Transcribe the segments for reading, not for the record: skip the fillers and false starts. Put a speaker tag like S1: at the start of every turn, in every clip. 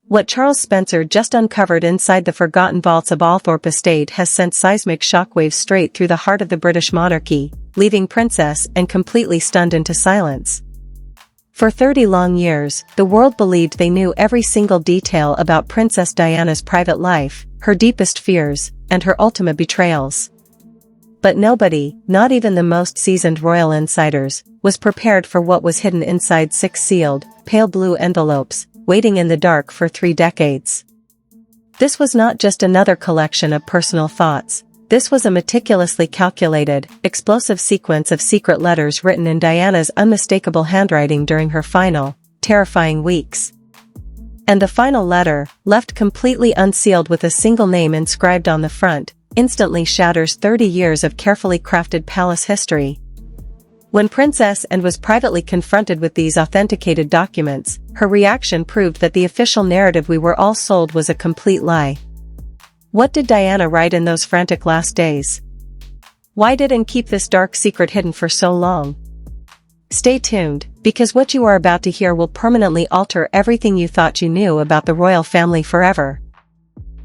S1: What Charles Spencer just uncovered inside the forgotten vaults of Althorpe Estate has sent seismic shockwaves straight through the heart of the British monarchy, leaving Princess Anne completely stunned into silence. For 30 long years, the world believed they knew every single detail about Princess Diana's private life, her deepest fears, and her ultimate betrayals. But nobody, not even the most seasoned royal insiders, was prepared for what was hidden inside 6 sealed, pale blue envelopes, waiting in the dark for 3 decades. This was not just another collection of personal thoughts. This was a meticulously calculated, explosive sequence of secret letters written in Diana's unmistakable handwriting during her final, terrifying weeks. And the final letter, left completely unsealed with a single name inscribed on the front, instantly shatters 30 years of carefully crafted palace history. When Princess Anne was privately confronted with these authenticated documents, her reaction proved that the official narrative we were all sold was a complete lie. What did Diana write in those frantic last days? Why did Anne keep this dark secret hidden for so long? Stay tuned, because what you are about to hear will permanently alter everything you thought you knew about the royal family forever.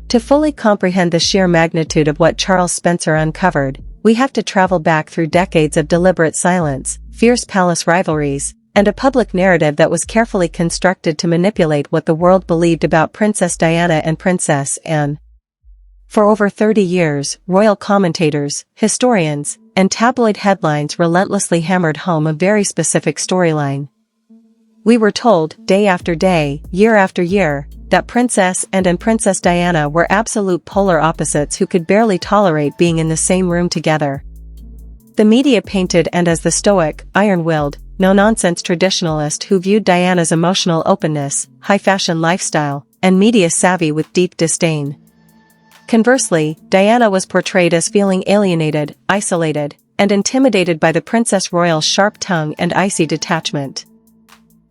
S1: To fully comprehend the sheer magnitude of what Charles Spencer uncovered, we have to travel back through decades of deliberate silence, fierce palace rivalries, and a public narrative that was carefully constructed to manipulate what the world believed about Princess Diana and Princess Anne. For over 30 years, royal commentators, historians, and tabloid headlines relentlessly hammered home a very specific storyline. We were told, day after day, year after year, that Princess Anne and Princess Diana were absolute polar opposites who could barely tolerate being in the same room together. The media painted Anne as the stoic, iron-willed, no-nonsense traditionalist who viewed Diana's emotional openness, high-fashion lifestyle, and media savvy with deep disdain. Conversely, Diana was portrayed as feeling alienated, isolated, and intimidated by the Princess Royal's sharp tongue and icy detachment.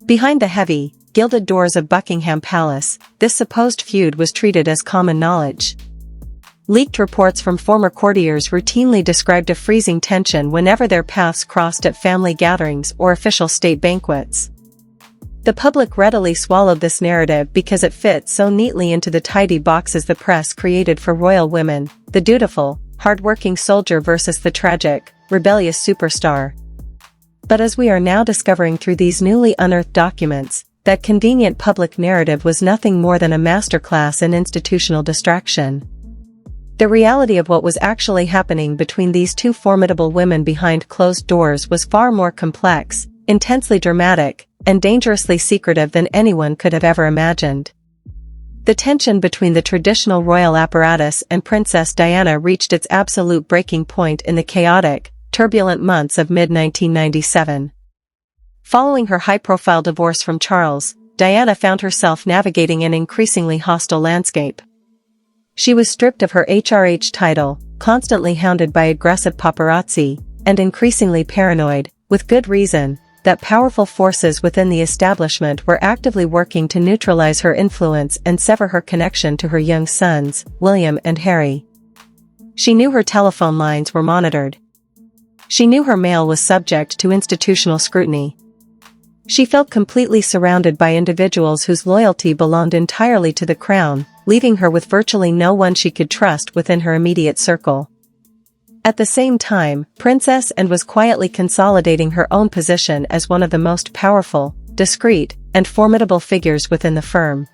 S1: Behind the heavy, gilded doors of Buckingham Palace, this supposed feud was treated as common knowledge. Leaked reports from former courtiers routinely described a freezing tension whenever their paths crossed at family gatherings or official state banquets. The public readily swallowed this narrative because it fit so neatly into the tidy boxes the press created for royal women, the dutiful, hard-working soldier versus the tragic, rebellious superstar. But as we are now discovering through these newly unearthed documents, that convenient public narrative was nothing more than a masterclass in institutional distraction. The reality of what was actually happening between these two formidable women behind closed doors was far more complex, intensely dramatic, and dangerously secretive than anyone could have ever imagined. The tension between the traditional royal apparatus and Princess Diana reached its absolute breaking point in the chaotic, turbulent months of mid-1997. Following her high-profile divorce from Charles, Diana found herself navigating an increasingly hostile landscape. She was stripped of her HRH title, constantly hounded by aggressive paparazzi, and increasingly paranoid, with good reason, that powerful forces within the establishment were actively working to neutralize her influence and sever her connection to her young sons, William and Harry. She knew her telephone lines were monitored. She knew her mail was subject to institutional scrutiny. She felt completely surrounded by individuals whose loyalty belonged entirely to the crown, leaving her with virtually no one she could trust within her immediate circle. At the same time, Princess Anne was quietly consolidating her own position as one of the most powerful, discreet, and formidable figures within the firm.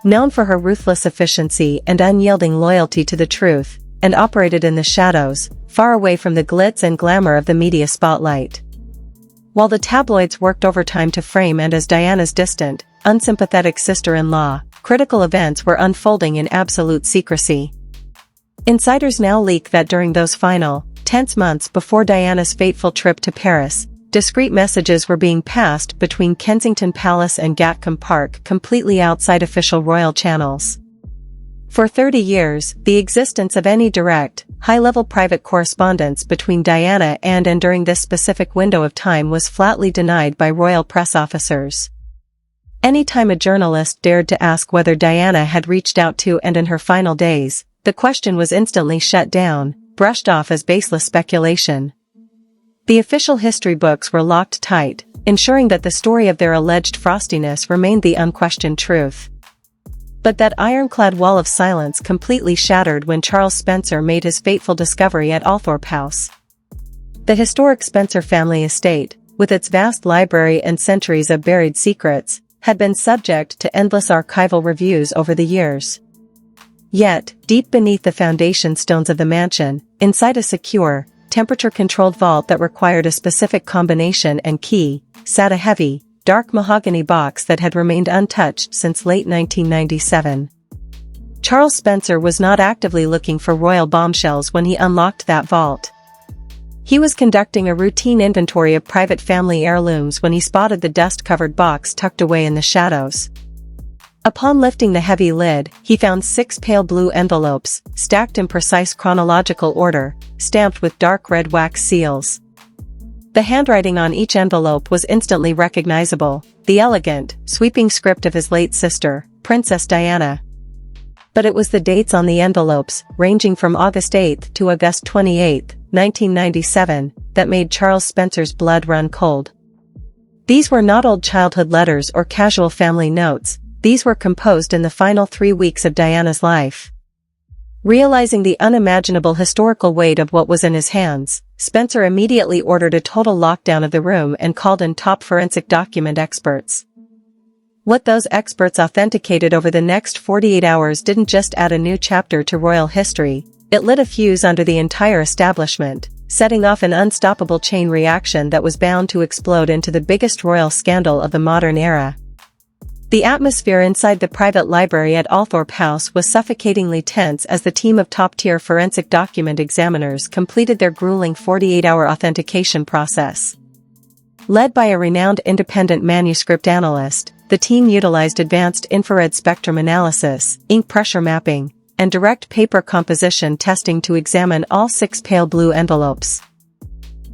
S1: Known for her ruthless efficiency and unyielding loyalty to the truth, and operated in the shadows, far away from the glitz and glamour of the media spotlight. While the tabloids worked overtime to frame Anne as Diana's distant, unsympathetic sister-in-law, critical events were unfolding in absolute secrecy. Insiders now leak that during those final, tense months before Diana's fateful trip to Paris, discreet messages were being passed between Kensington Palace and Gatcombe Park completely outside official royal channels. For 30 years, the existence of any direct, high-level private correspondence between Diana and during this specific window of time was flatly denied by royal press officers. Anytime a journalist dared to ask whether Diana had reached out to Anne in her final days, the question was instantly shut down, brushed off as baseless speculation. The official history books were locked tight, ensuring that the story of their alleged frostiness remained the unquestioned truth. But that ironclad wall of silence completely shattered when Charles Spencer made his fateful discovery at Althorpe House. The historic Spencer family estate, with its vast library and centuries of buried secrets, had been subject to endless archival reviews over the years. Yet, deep beneath the foundation stones of the mansion, inside a secure, temperature-controlled vault that required a specific combination and key, sat a heavy, dark mahogany box that had remained untouched since late 1997. Charles Spencer was not actively looking for royal bombshells when he unlocked that vault. He was conducting a routine inventory of private family heirlooms when he spotted the dust-covered box tucked away in the shadows. Upon lifting the heavy lid, he found 6 pale blue envelopes, stacked in precise chronological order, stamped with dark red wax seals. The handwriting on each envelope was instantly recognizable, the elegant, sweeping script of his late sister, Princess Diana. But it was the dates on the envelopes, ranging from August 8 to August 28, 1997, that made Charles Spencer's blood run cold. These were not old childhood letters or casual family notes. These were composed in the final 3 weeks of Diana's life. Realizing the unimaginable historical weight of what was in his hands, Spencer immediately ordered a total lockdown of the room and called in top forensic document experts. What those experts authenticated over the next 48 hours didn't just add a new chapter to royal history, it lit a fuse under the entire establishment, setting off an unstoppable chain reaction that was bound to explode into the biggest royal scandal of the modern era. The atmosphere inside the private library at Althorpe House was suffocatingly tense as the team of top-tier forensic document examiners completed their grueling 48-hour authentication process. Led by a renowned independent manuscript analyst, the team utilized advanced infrared spectrum analysis, ink pressure mapping, and direct paper composition testing to examine all 6 pale blue envelopes.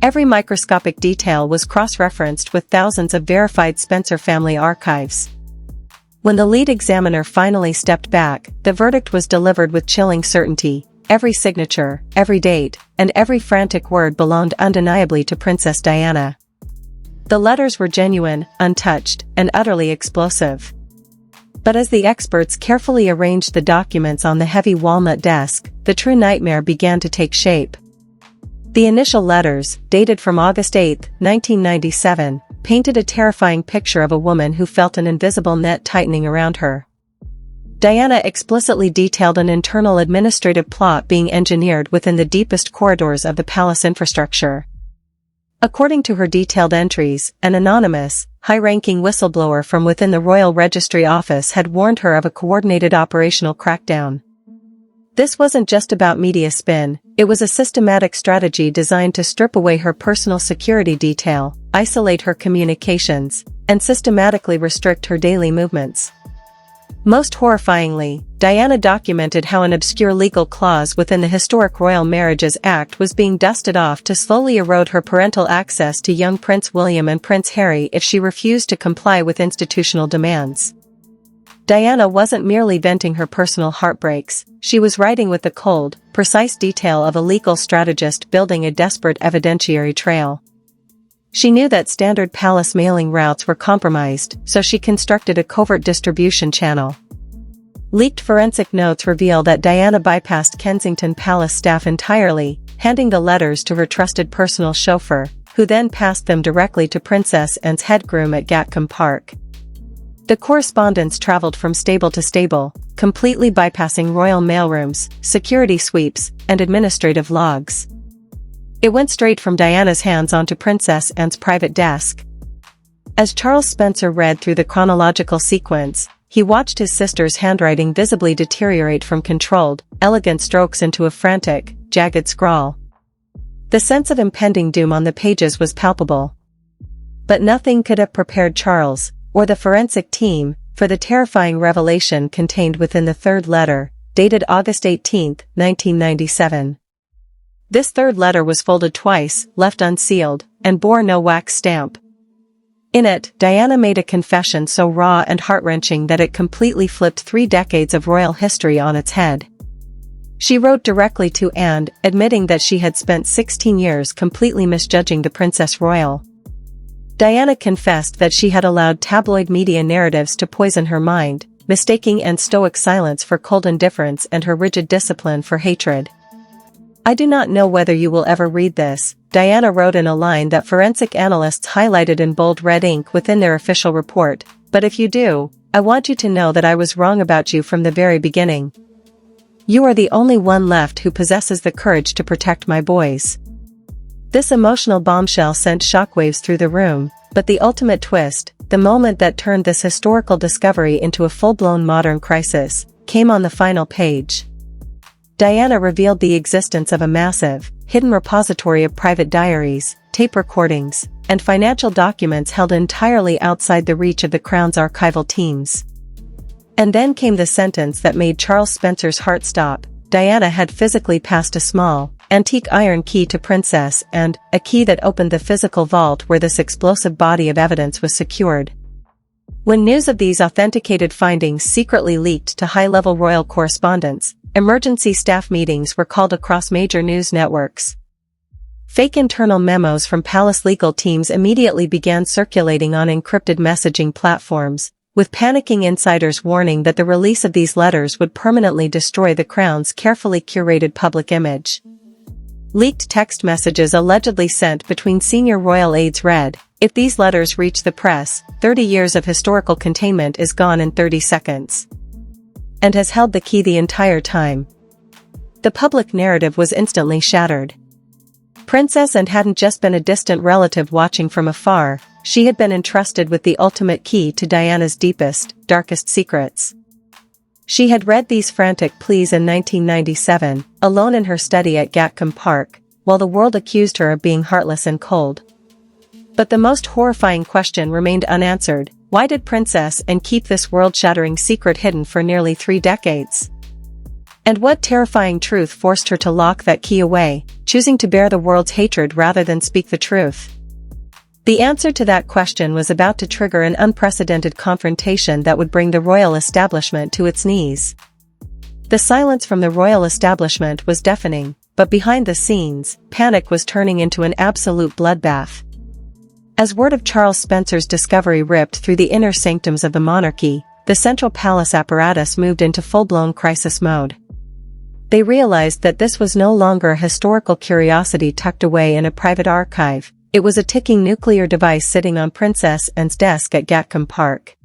S1: Every microscopic detail was cross-referenced with thousands of verified Spencer family archives. When the lead examiner finally stepped back, the verdict was delivered with chilling certainty. Every signature, every date, and every frantic word belonged undeniably to Princess Diana. The letters were genuine, untouched, and utterly explosive. But as the experts carefully arranged the documents on the heavy walnut desk, the true nightmare began to take shape. The initial letters, dated from August 8, 1997, painted a terrifying picture of a woman who felt an invisible net tightening around her. Diana explicitly detailed an internal administrative plot being engineered within the deepest corridors of the palace infrastructure. According to her detailed entries, an anonymous, high-ranking whistleblower from within the Royal Registry Office had warned her of a coordinated operational crackdown. This wasn't just about media spin, it was a systematic strategy designed to strip away her personal security detail, isolate her communications, and systematically restrict her daily movements. Most horrifyingly, Diana documented how an obscure legal clause within the historic Royal Marriages Act was being dusted off to slowly erode her parental access to young Prince William and Prince Harry if she refused to comply with institutional demands. Diana wasn't merely venting her personal heartbreaks, she was writing with the cold, precise detail of a legal strategist building a desperate evidentiary trail. She knew that standard palace mailing routes were compromised, so she constructed a covert distribution channel. Leaked forensic notes reveal that Diana bypassed Kensington Palace staff entirely, handing the letters to her trusted personal chauffeur, who then passed them directly to Princess Anne's head groom at Gatcombe Park. The correspondence traveled from stable to stable, completely bypassing royal mailrooms, security sweeps, and administrative logs. It went straight from Diana's hands onto Princess Anne's private desk. As Charles Spencer read through the chronological sequence, he watched his sister's handwriting visibly deteriorate from controlled, elegant strokes into a frantic, jagged scrawl. The sense of impending doom on the pages was palpable. But nothing could have prepared Charles, or the forensic team, for the terrifying revelation contained within the third letter, dated August 18, 1997. This third letter was folded twice, left unsealed, and bore no wax stamp. In it, Diana made a confession so raw and heart-wrenching that it completely flipped 3 decades of royal history on its head. She wrote directly to Anne, admitting that she had spent 16 years completely misjudging the Princess Royal. Diana confessed that she had allowed tabloid media narratives to poison her mind, mistaking Anne's stoic silence for cold indifference and her rigid discipline for hatred. "I do not know whether you will ever read this," Diana wrote in a line that forensic analysts highlighted in bold red ink within their official report, "but if you do, I want you to know that I was wrong about you from the very beginning. You are the only one left who possesses the courage to protect my boys." This emotional bombshell sent shockwaves through the room, but the ultimate twist, the moment that turned this historical discovery into a full-blown modern crisis, came on the final page. Diana revealed the existence of a massive, hidden repository of private diaries, tape recordings, and financial documents held entirely outside the reach of the Crown's archival teams. And then came the sentence that made Charles Spencer's heart stop. Diana had physically passed a small, antique iron key to Princess, and a key that opened the physical vault where this explosive body of evidence was secured. When news of these authenticated findings secretly leaked to high-level royal correspondents, emergency staff meetings were called across major news networks. Fake internal memos from palace legal teams immediately began circulating on encrypted messaging platforms, with panicking insiders warning that the release of these letters would permanently destroy the Crown's carefully curated public image. Leaked text messages allegedly sent between senior royal aides read, "If these letters reach the press, 30 years of historical containment is gone in 30 seconds. And has held the key the entire time." The public narrative was instantly shattered. Princess Anne hadn't just been a distant relative watching from afar, she had been entrusted with the ultimate key to Diana's deepest, darkest secrets. She had read these frantic pleas in 1997, alone in her study at Gatcombe Park, while the world accused her of being heartless and cold. But the most horrifying question remained unanswered: why did Princess Anne keep this world-shattering secret hidden for nearly 3 decades? And what terrifying truth forced her to lock that key away, choosing to bear the world's hatred rather than speak the truth? The answer to that question was about to trigger an unprecedented confrontation that would bring the royal establishment to its knees. The silence from the royal establishment was deafening, but behind the scenes, panic was turning into an absolute bloodbath. As word of Charles Spencer's discovery ripped through the inner sanctums of the monarchy, the central palace apparatus moved into full-blown crisis mode. They realized that this was no longer a historical curiosity tucked away in a private archive. It was a ticking nuclear device sitting on Princess Anne's desk at Gatcombe Park.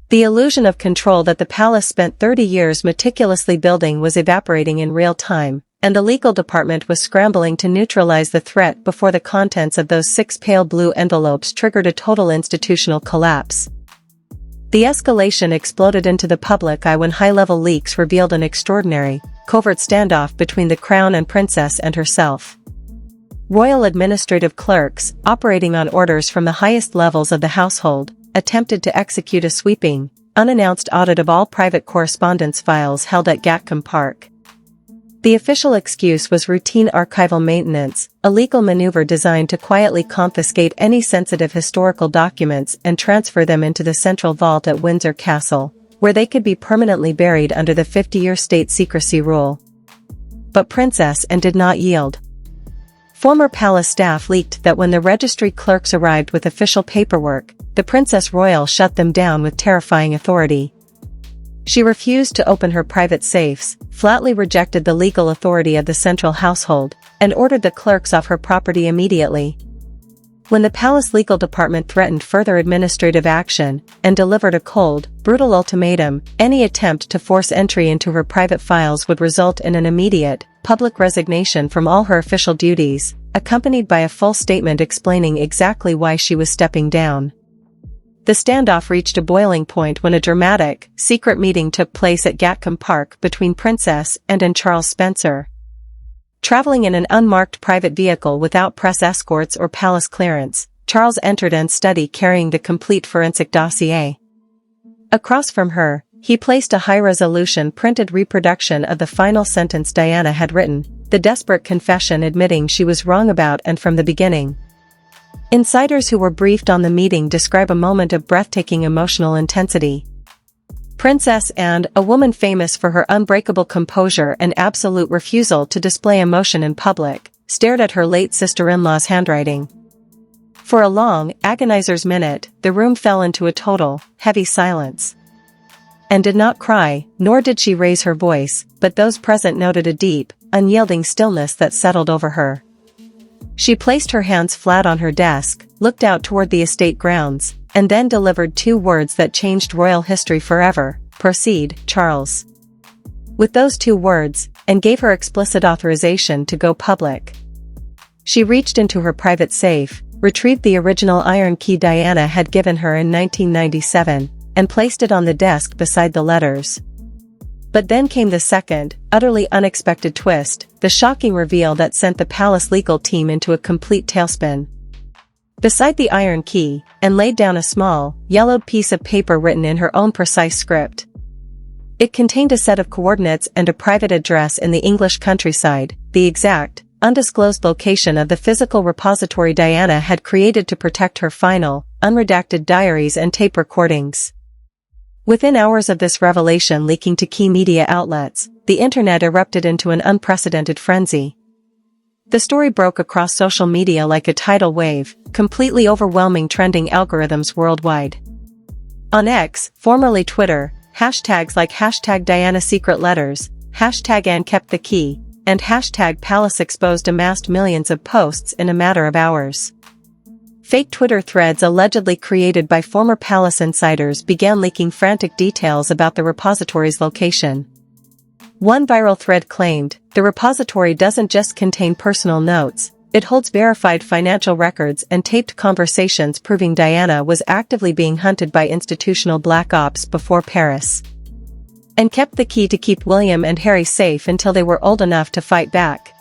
S1: The illusion of control that the palace spent 30 years meticulously building was evaporating in real time, and the legal department was scrambling to neutralize the threat before the contents of those 6 pale blue envelopes triggered a total institutional collapse. The escalation exploded into the public eye when high-level leaks revealed an extraordinary, covert standoff between the Crown and Princess and herself. Royal administrative clerks, operating on orders from the highest levels of the household, attempted to execute a sweeping, unannounced audit of all private correspondence files held at Gatcombe Park. The official excuse was routine archival maintenance, a legal maneuver designed to quietly confiscate any sensitive historical documents and transfer them into the central vault at Windsor Castle, where they could be permanently buried under the 50-year state secrecy rule. But Princess Anne did not yield. Former palace staff leaked that when the registry clerks arrived with official paperwork, the Princess Royal shut them down with terrifying authority. She refused to open her private safes, flatly rejected the legal authority of the central household, and ordered the clerks off her property immediately. When the palace legal department threatened further administrative action, and delivered a cold, brutal ultimatum, any attempt to force entry into her private files would result in an immediate, public resignation from all her official duties, accompanied by a full statement explaining exactly why she was stepping down. The standoff reached a boiling point when a dramatic, secret meeting took place at Gatcombe Park between Princess Anne and Charles Spencer. Traveling in an unmarked private vehicle without press escorts or palace clearance, Charles entered Anne's study carrying the complete forensic dossier. Across from her, he placed a high-resolution printed reproduction of the final sentence Diana had written, the desperate confession admitting she was wrong about and from the beginning. Insiders who were briefed on the meeting describe a moment of breathtaking emotional intensity. Princess Anne, a woman famous for her unbreakable composure and absolute refusal to display emotion in public, stared at her late sister-in-law's handwriting. For a long, agonizer's minute, the room fell into a total, heavy silence. and did not cry, nor did she raise her voice, but those present noted a deep, unyielding stillness that settled over her. She placed her hands flat on her desk, looked out toward the estate grounds, and then delivered 2 words that changed royal history forever: "Proceed, Charles." With those 2 words, and gave her explicit authorization to go public. She reached into her private safe, retrieved the original iron key Diana had given her in 1997, and placed it on the desk beside the letters. But then came the second, utterly unexpected twist, the shocking reveal that sent the palace legal team into a complete tailspin. Beside the iron key, and laid down a small, yellowed piece of paper written in her own precise script. It contained a set of coordinates and a private address in the English countryside, the exact, undisclosed location of the physical repository Diana had created to protect her final, unredacted diaries and tape recordings. Within hours of this revelation leaking to key media outlets, the internet erupted into an unprecedented frenzy. The story broke across social media like a tidal wave, completely overwhelming trending algorithms worldwide. On X, formerly Twitter, hashtags like #DianaSecretLetters, #AnneKeptTheKey, and #PalaceExposed amassed millions of posts in a matter of hours. Fake Twitter threads allegedly created by former palace insiders began leaking frantic details about the repository's location. One viral thread claimed, "The repository doesn't just contain personal notes, it holds verified financial records and taped conversations proving Diana was actively being hunted by institutional black ops before Paris. And kept the key to keep William and Harry safe until they were old enough to fight back."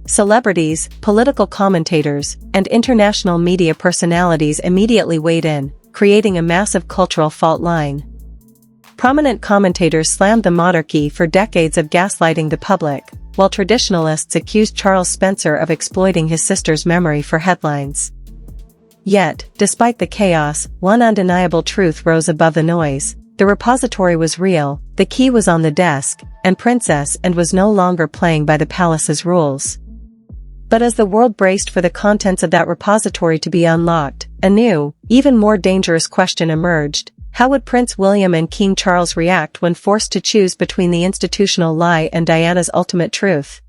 S1: Celebrities, political commentators, and international media personalities immediately weighed in, creating a massive cultural fault line. Prominent commentators slammed the monarchy for decades of gaslighting the public, while traditionalists accused Charles Spencer of exploiting his sister's memory for headlines. Yet, despite the chaos, one undeniable truth rose above the noise: the repository was real, the key was on the desk, and Princess Anne was no longer playing by the palace's rules. But as the world braced for the contents of that repository to be unlocked, a new, even more dangerous question emerged: how would Prince William and King Charles react when forced to choose between the institutional lie and Diana's ultimate truth?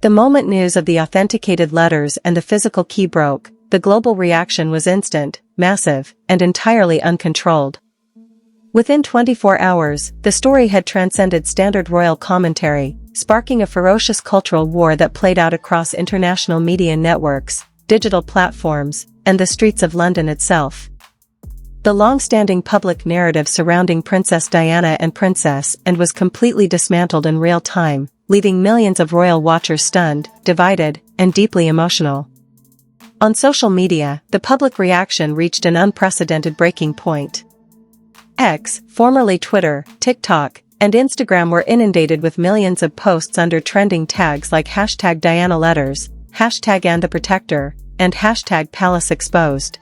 S1: The moment news of the authenticated letters and the physical key broke, the global reaction was instant, massive, and entirely uncontrolled. Within 24 hours, the story had transcended standard royal commentary, sparking a ferocious cultural war that played out across international media networks, digital platforms, and the streets of London itself. The long-standing public narrative surrounding Princess Diana and Princess Anne was completely dismantled in real time, leaving millions of royal watchers stunned, divided, and deeply emotional. On social media, the public reaction reached an unprecedented breaking point. X, formerly Twitter, TikTok, and Instagram were inundated with millions of posts under trending tags like #DianaLetters, #AnneTheProtector, and #PalaceExposed.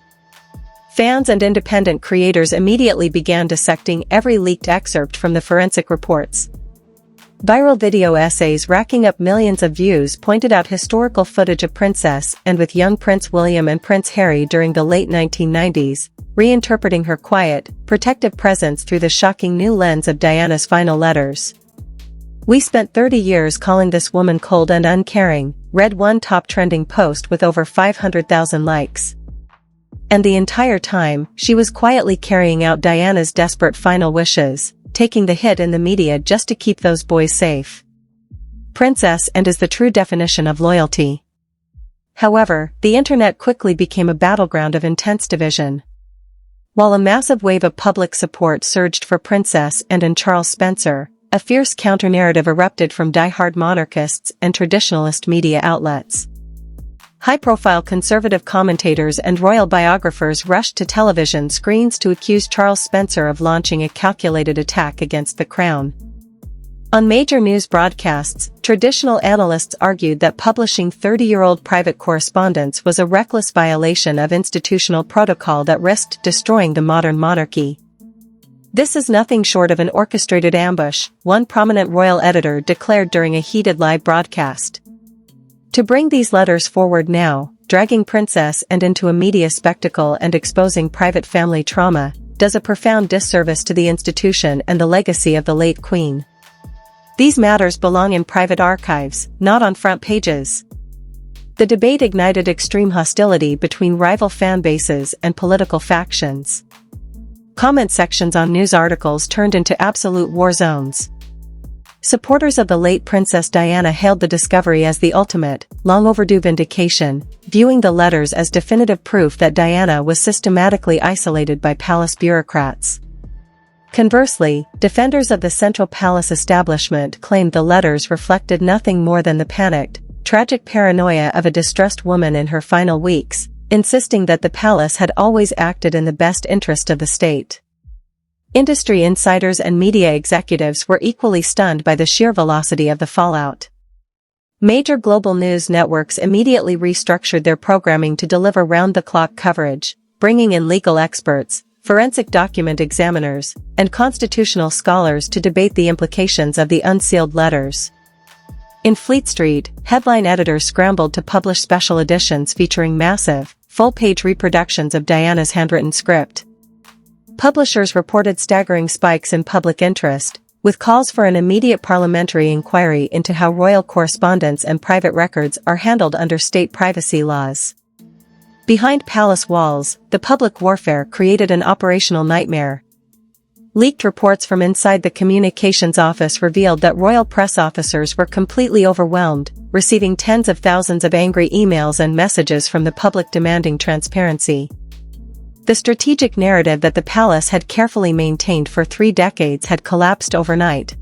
S1: Fans and independent creators immediately began dissecting every leaked excerpt from the forensic reports. Viral video essays racking up millions of views pointed out historical footage of Princess Anne with young Prince William and Prince Harry during the late 1990s, reinterpreting her quiet, protective presence through the shocking new lens of Diana's final letters. "We spent 30 years calling this woman cold and uncaring," read one top trending post with over 500,000 likes. And the entire time, she was quietly carrying out Diana's desperate final wishes, taking the hit in the media just to keep those boys safe. Princess Anne is the true definition of loyalty. However, the internet quickly became a battleground of intense division. While a massive wave of public support surged for Princess Anne and Charles Spencer, a fierce counter-narrative erupted from die-hard monarchists and traditionalist media outlets. High-profile conservative commentators and royal biographers rushed to television screens to accuse Charles Spencer of launching a calculated attack against the crown. On major news broadcasts, traditional analysts argued that publishing 30-year-old private correspondence was a reckless violation of institutional protocol that risked destroying the modern monarchy. "This is nothing short of an orchestrated ambush," one prominent royal editor declared during a heated live broadcast. To bring these letters forward now, dragging Princess Anne into a media spectacle and exposing private family trauma, does a profound disservice to the institution and the legacy of the late Queen. These matters belong in private archives, not on front pages. The debate ignited extreme hostility between rival fan bases and political factions. Comment sections on news articles turned into absolute war zones. Supporters of the late Princess Diana hailed the discovery as the ultimate, long-overdue vindication, viewing the letters as definitive proof that Diana was systematically isolated by palace bureaucrats. Conversely, defenders of the Central Palace establishment claimed the letters reflected nothing more than the panicked, tragic paranoia of a distressed woman in her final weeks, insisting that the palace had always acted in the best interest of the state. Industry insiders and media executives were equally stunned by the sheer velocity of the fallout. Major global news networks immediately restructured their programming to deliver round-the-clock coverage, bringing in legal experts, forensic document examiners, and constitutional scholars to debate the implications of the unsealed letters. In Fleet Street, headline editors scrambled to publish special editions featuring massive, full-page reproductions of Diana's handwritten script. Publishers reported staggering spikes in public interest, with calls for an immediate parliamentary inquiry into how royal correspondence and private records are handled under state privacy laws. Behind palace walls, the public warfare created an operational nightmare. Leaked reports from inside the communications office revealed that royal press officers were completely overwhelmed, receiving tens of thousands of angry emails and messages from the public demanding transparency. The strategic narrative that the palace had carefully maintained for 3 decades had collapsed overnight.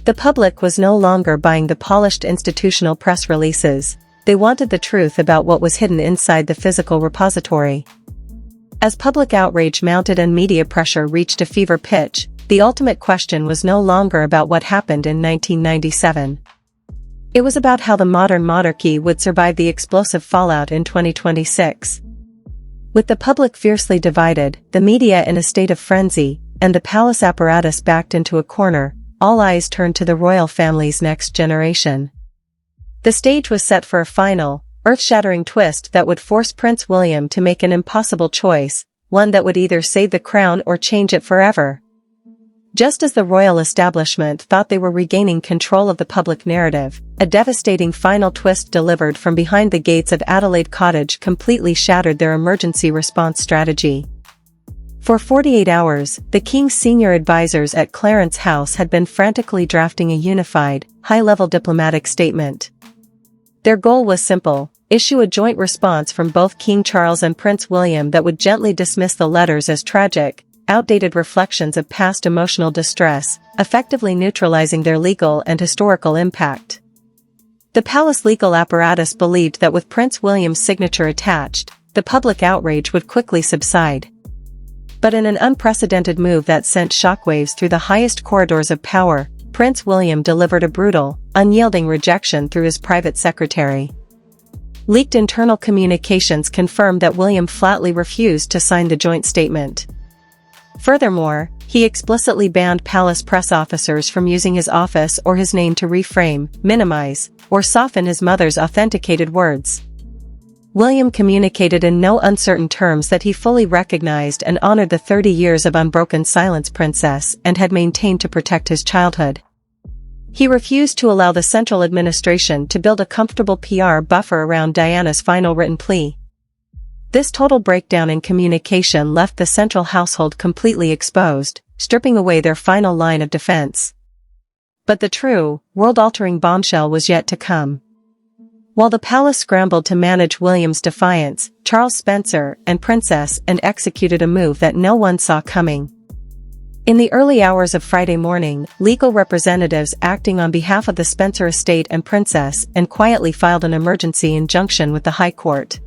S1: The public was no longer buying the polished institutional press releases. They wanted the truth about what was hidden inside the physical repository. As public outrage mounted and media pressure reached a fever pitch, the ultimate question was no longer about what happened in 1997. It was about how the modern monarchy would survive the explosive fallout in 2026. With the public fiercely divided, the media in a state of frenzy, and the palace apparatus backed into a corner, all eyes turned to the royal family's next generation. The stage was set for a final, earth-shattering twist that would force Prince William to make an impossible choice, one that would either save the crown or change it forever. Just as the royal establishment thought they were regaining control of the public narrative, a devastating final twist delivered from behind the gates of Adelaide Cottage completely shattered their emergency response strategy. For 48 hours, the King's senior advisors at Clarence House had been frantically drafting a unified, high-level diplomatic statement. Their goal was simple: issue a joint response from both King Charles and Prince William that would gently dismiss the letters as tragic, outdated reflections of past emotional distress, effectively neutralizing their legal and historical impact. The palace legal apparatus believed that with Prince William's signature attached, the public outrage would quickly subside. But in an unprecedented move that sent shockwaves through the highest corridors of power, Prince William delivered a brutal, unyielding rejection through his private secretary. Leaked internal communications confirmed that William flatly refused to sign the joint statement. Furthermore, he explicitly banned palace press officers from using his office or his name to reframe, minimize, or soften his mother's authenticated words. William communicated in no uncertain terms that he fully recognized and honored the 30 years of unbroken silence Princess and had maintained to protect his childhood. He refused to allow the central administration to build a comfortable PR buffer around Diana's final written plea. This total breakdown in communication left the central household completely exposed, stripping away their final line of defense. But the true, world-altering bombshell was yet to come. While the palace scrambled to manage William's defiance, Charles Spencer and Princess and executed a move that no one saw coming. In the early hours of Friday morning, legal representatives acting on behalf of the Spencer estate and Princess and quietly filed an emergency injunction with the High Court.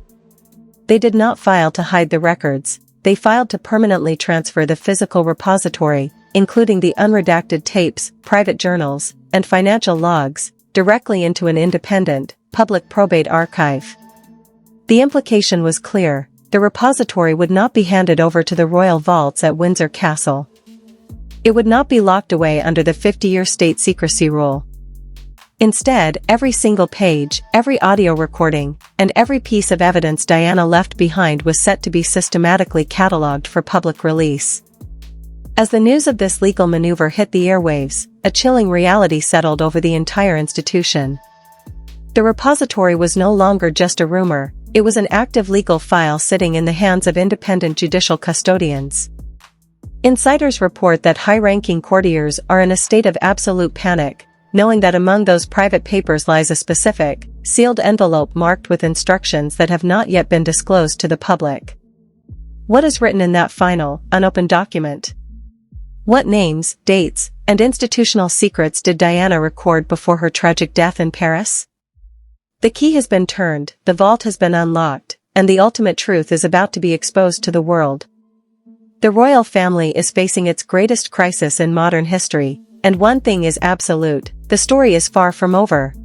S1: They did not file to hide the records, they filed to permanently transfer the physical repository, including the unredacted tapes, private journals, and financial logs, directly into an independent, public probate archive. The implication was clear: the repository would not be handed over to the royal vaults at Windsor Castle. It would not be locked away under the 50-year state secrecy rule. Instead, every single page, every audio recording, and every piece of evidence Diana left behind was set to be systematically catalogued for public release. As the news of this legal maneuver hit the airwaves, a chilling reality settled over the entire institution. The repository was no longer just a rumor, it was an active legal file sitting in the hands of independent judicial custodians. Insiders report that high-ranking courtiers are in a state of absolute panic, knowing that among those private papers lies a specific, sealed envelope marked with instructions that have not yet been disclosed to the public. What is written in that final, unopened document? What names, dates, and institutional secrets did Diana record before her tragic death in Paris? The key has been turned, the vault has been unlocked, and the ultimate truth is about to be exposed to the world. The royal family is facing its greatest crisis in modern history, and one thing is absolute, the story is far from over.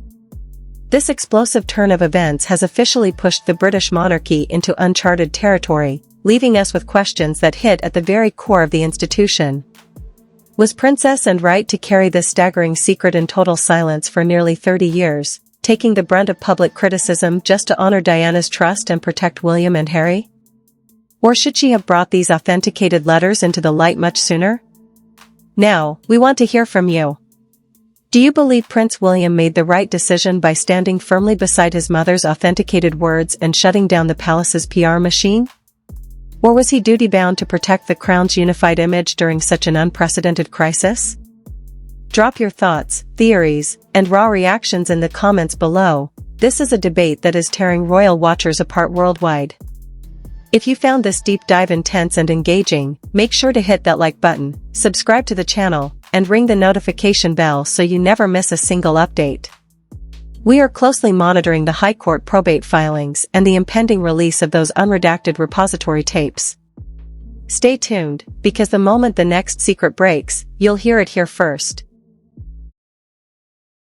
S1: This explosive turn of events has officially pushed the British monarchy into uncharted territory, leaving us with questions that hit at the very core of the institution. Was Princess Anne right to carry this staggering secret in total silence for nearly 30 years, taking the brunt of public criticism just to honor Diana's trust and protect William and Harry? Or should she have brought these authenticated letters into the light much sooner? Now, we want to hear from you. Do you believe Prince William made the right decision by standing firmly beside his mother's authenticated words and shutting down the palace's PR machine? Or was he duty-bound to protect the crown's unified image during such an unprecedented crisis? Drop your thoughts, theories, and raw reactions in the comments below. This is a debate that is tearing royal watchers apart worldwide. If you found this deep dive intense and engaging, make sure to hit that like button, subscribe to the channel, and ring the notification bell so you never miss a single update. We are closely monitoring the High Court probate filings and the impending release of those unredacted repository tapes. Stay tuned, because the moment the next secret breaks, you'll hear it here first.